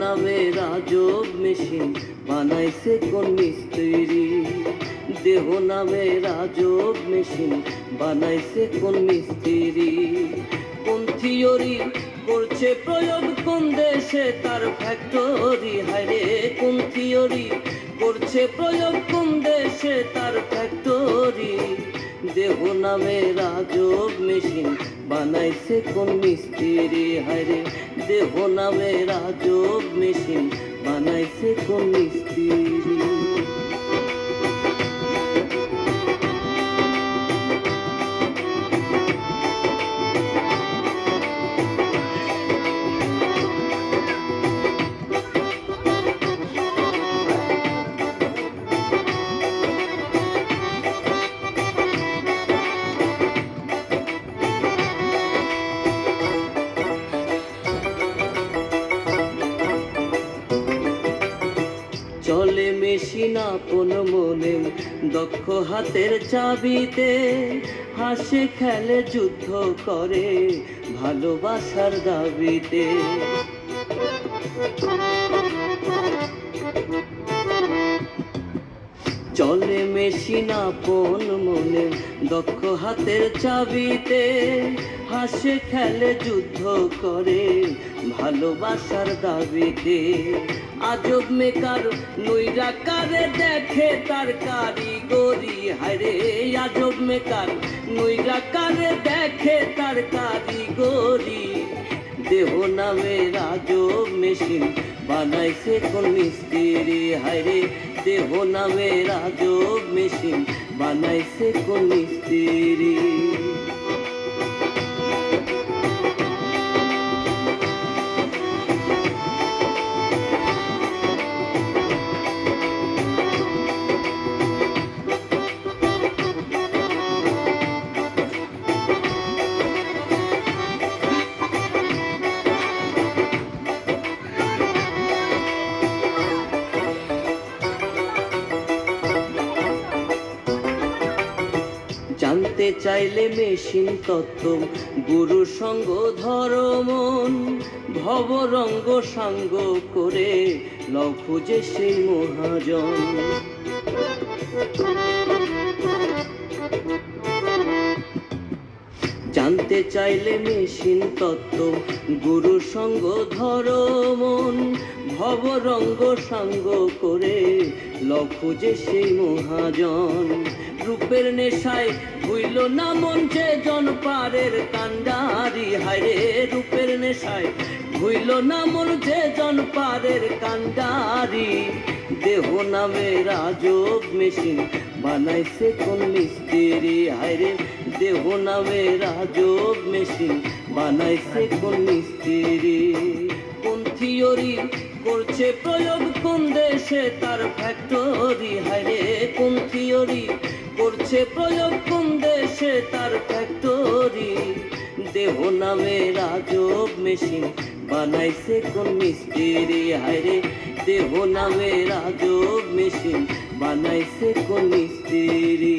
নামে রাজব মেশিন বানাইছে কোন মিস্ত্রি। দেহ নামে রাজব মেশিন বানাইছে কোন মিস্ত্রি। কোন থিওরি করছে প্রয়োগ কোন দেশে তার ফ্যাক্টরি। হায়রে কোন থিওরি করছে প্রয়োগ কোন দেশে তার ফ্যাক্টরি। দেহ নামে রাজব মেশিন বানাইছে কোন মিস্ত্রি। হায়রে দেহ নামে রাজব মেশিন বানাইছে কোন মিস্ত্রি। চলে মেশিন আপন মনে দক্ষ হাতের চাবিতে। হাসে খেলে যুদ্ধ করে ভালোবাসার দাবিতে। চলে মেশিন আপন মনে দক্ষ হাতের চাবিতে। হাসে খেলে যুদ্ধ করে ভালোবাসার দাবিতে। আজব মেকার নৈরাকারে দেখে তার কারিগরি। হায়রে আজব মেকার নৈরাকারে দেখে তার কারিগরি। দেহ নামে রাজব মেশিন বানাইছে কোন মিস্ত্রি। হায়রে দেহ নামে রাজব মেশিন বানাইছে কোন মিস্ত্রি। জানতে চাইলে মেশিন তত্ত্ব গুরু সঙ্গ ধর্মন। ভবরঙ্গ সাঙ্গ করে লও খুঁজে সেই মহাজন। জানতে চাইলে মেশিন তত্ত্ব গুরু সঙ্গ ধর্মন। ভবরঙ্গ সাঙ্গ করে লও খুঁজে সেই মহাজন। রূপের নেশায় হইল না মন যে জনপারের কান্ডারি। হায়রে রূপের নেশায় হইল না মন যে জনপারের কান্ডারি। দেহ নামে রাজব মেশিন বানাইছে কোন মিস্ত্রি। হায়রে দেহ নামে রাজব মেশিন বানাইছে কোন মিস্ত্রি। কোন থিওরি করছে প্রয়োগ কোন দেশে তার ফ্যাক্টরি। হায়রে কোন থিওরি করছে প্রয়োগ কোন দেশে তার ফ্যাক্টরি। দেহ নামে রাজব মেশিন বানাইছে কোন মিস্ত্রি। হায়রে দেহ নামে রাজব মেশিন বানাইছে কোন মিস্ত্রি।